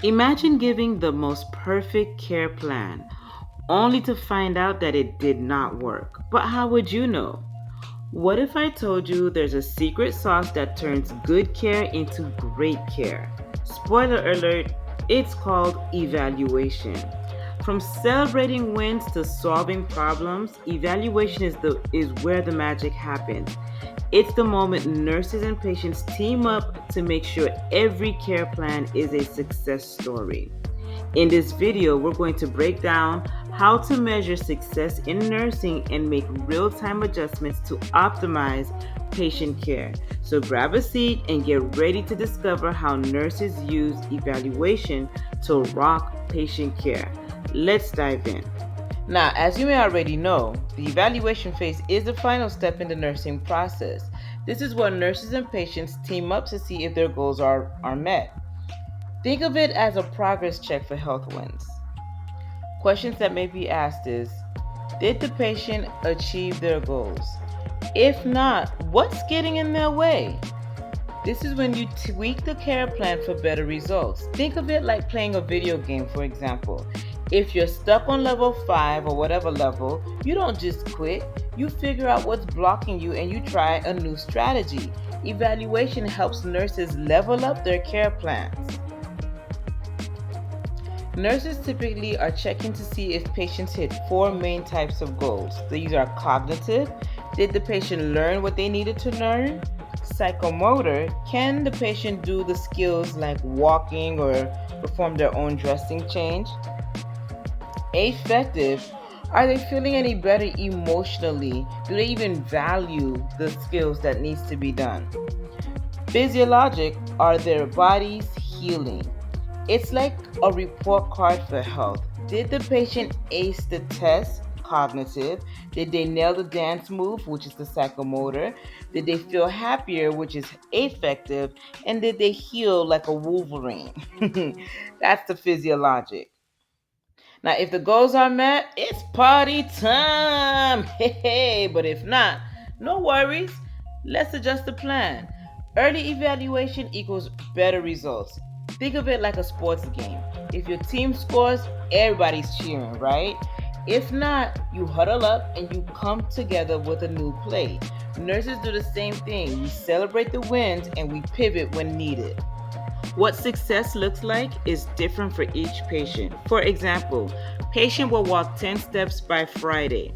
Imagine giving the most perfect care plan, only to find out that it did not work. But how would you know? What if I told you there's a secret sauce that turns good care into great care? Spoiler alert, it's called evaluation. From celebrating wins to solving problems, evaluation is where the magic happens. It's the moment nurses and patients team up to make sure every care plan is a success story. In this video, we're going to break down how to measure success in nursing and make real time adjustments to optimize patient care. So grab a seat and get ready to discover how nurses use evaluation to rock patient care. Let's dive in. Now, as you may already know, the evaluation phase is the final step in the nursing process. This is where nurses and patients team up to see if their goals are met. Think of it as a progress check for health wins. Questions that may be asked is, did the patient achieve their goals? If not, what's getting in their way? This is when you tweak the care plan for better results. Think of it like playing a video game, for example. If you're stuck on level 5 or whatever level, you don't just quit. You figure out what's blocking you and you try a new strategy. Evaluation helps nurses level up their care plans. Nurses typically are checking to see if patients hit four main types of goals. These are cognitive. Did the patient learn what they needed to learn? Psychomotor. Can the patient do the skills like walking or perform their own dressing change? Affective. Are they feeling any better emotionally? Do they even value the skills that needs to be done? Physiologic. Are their bodies healing? It's like a report card for health. Did the patient ace the test? Cognitive. Did they nail the dance move, which is the psychomotor? Did they feel happier, which is affective? And did they heal like a Wolverine? That's the physiologic. Now, if the goals are met, it's party time. Hey, but if not, no worries. Let's adjust the plan. Early evaluation equals better results. Think of it like a sports game. If your team scores, everybody's cheering, right? If not, you huddle up and you come together with a new play. Nurses do the same thing. We celebrate the wins and we pivot when needed. What success looks like is different for each patient. For example, patient will walk 10 steps by Friday.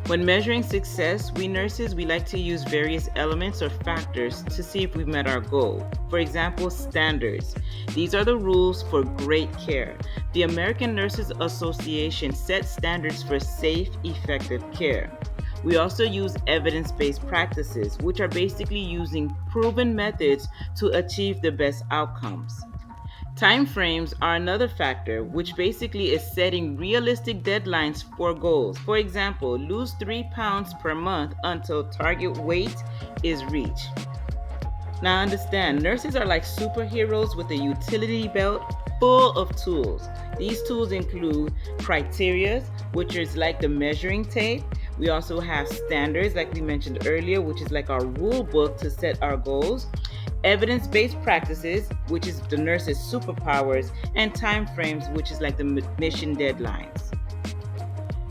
When measuring success, we nurses, we like to use various elements or factors to see if we've met our goal. For example, standards. These are the rules for great care. The American Nurses Association sets standards for safe, effective care. We also use evidence-based practices, which are basically using proven methods to achieve the best outcomes. Time frames are another factor, which basically is setting realistic deadlines for goals. For example, lose 3 pounds per month until target weight is reached. Now understand, nurses are like superheroes with a utility belt full of tools. These tools include criteria, which is like the measuring tape. We also have standards, like we mentioned earlier, which is like our rule book to set our goals. Evidence-based practices, which is the nurse's superpowers, and time frames, which is like the mission deadlines.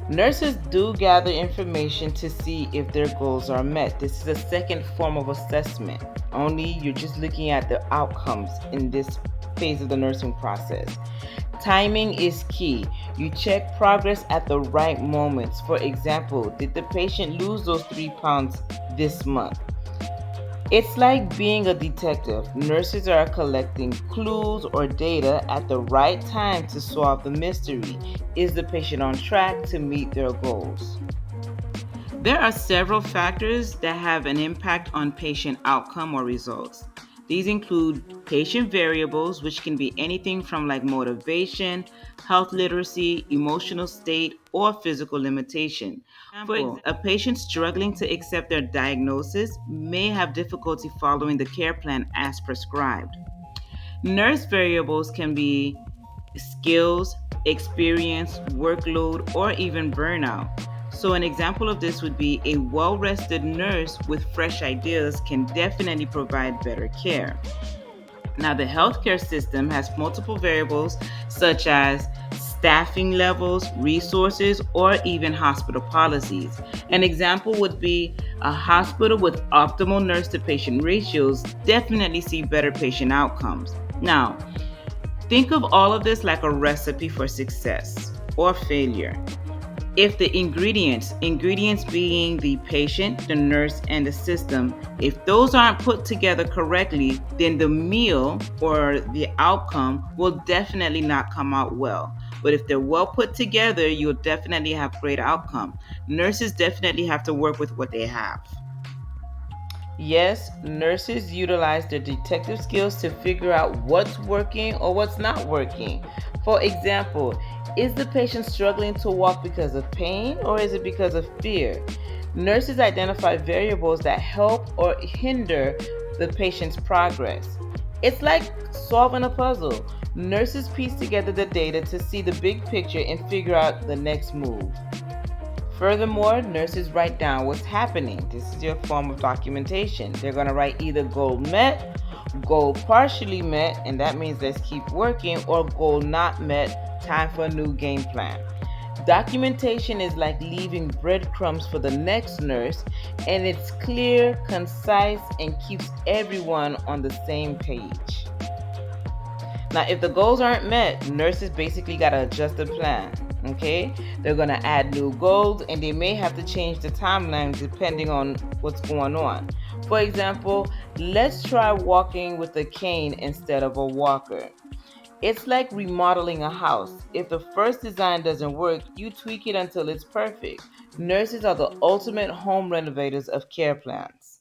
Nurses do gather information to see if their goals are met. This is a second form of assessment. Only you're just looking at the outcomes in this phase of the nursing process. Timing is key. You check progress at the right moments. For example, did the patient lose those 3 pounds this month? It's like being a detective. Nurses are collecting clues or data at the right time to solve the mystery. Is the patient on track to meet their goals? There are several factors that have an impact on patient outcome or results. These include patient variables, which can be anything from like motivation, health literacy, emotional state, or physical limitation. For example, a patient struggling to accept their diagnosis may have difficulty following the care plan as prescribed. Nurse variables can be skills, experience, workload, or even burnout. So, an example of this would be a well rested nurse with fresh ideas can definitely provide better care. Now, the healthcare system has multiple variables such as staffing levels, resources, or even hospital policies. An example would be a hospital with optimal nurse to patient ratios definitely see better patient outcomes. Now, think of all of this like a recipe for success or failure. If the ingredients being the patient, the nurse, and the system, if those aren't put together correctly, then the meal or the outcome will definitely not come out well. But if they're well put together, you'll definitely have great outcome. Nurses definitely have to work with what they have. Yes, nurses utilize their detective skills to figure out what's working or what's not working. For example, is the patient struggling to walk because of pain or is it because of fear? Nurses identify variables that help or hinder the patient's progress. It's like solving a puzzle. Nurses piece together the data to see the big picture and figure out the next move. Furthermore, nurses write down what's happening. This is your form of documentation. They're going to write either goal met, goal partially met, and that means let's keep working, or goal not met, time for a new game plan. Documentation is like leaving breadcrumbs for the next nurse, and it's clear, concise, and keeps everyone on the same page. Now, if the goals aren't met, nurses basically got to adjust the plan. Okay, they're going to add new goals and they may have to change the timeline depending on what's going on. For example, let's try walking with a cane instead of a walker. It's like remodeling a house. If the first design doesn't work, you tweak it until it's perfect. Nurses are the ultimate home renovators of care plans.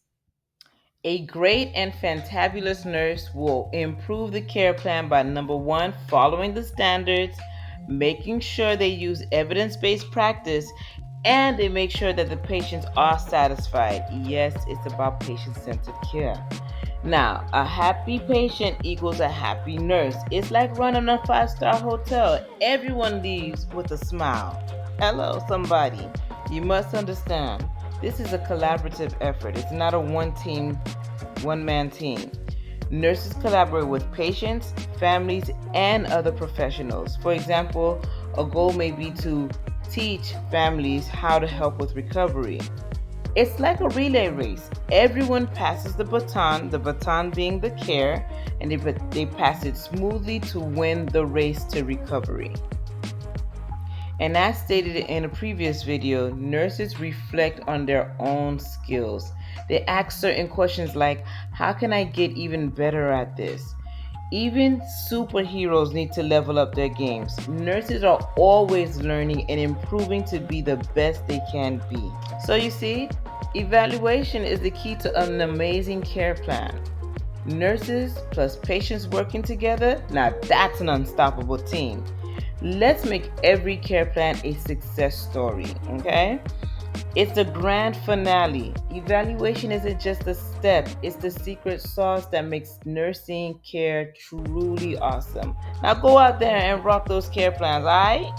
A great and fantabulous nurse will improve the care plan by number one, following the standards, making sure they use evidence based practice, and they make sure that the patients are satisfied. Yes, it's about patient centered care. Now, a happy patient equals a happy nurse. It's like running a 5-star hotel. Everyone leaves with a smile. Hello, somebody. You must understand, this is a collaborative effort. It's not a one man team. Nurses collaborate with patients, families, and other professionals. For example, a goal may be to teach families how to help with recovery. It's like a relay race. Everyone passes the baton being the care, and they pass it smoothly to win the race to recovery. And as stated in a previous video, nurses reflect on their own skills. They ask certain questions like, how can I get even better at this? Even superheroes need to level up their games. Nurses are always learning and improving to be the best they can be. So you see, evaluation is the key to an amazing care plan. Nurses plus patients working together, now that's an unstoppable team. Let's make every care plan a success story, okay? It's the grand finale. Evaluation isn't just a step, it's the secret sauce that makes nursing care truly awesome. Now go out there and rock those care plans, alright?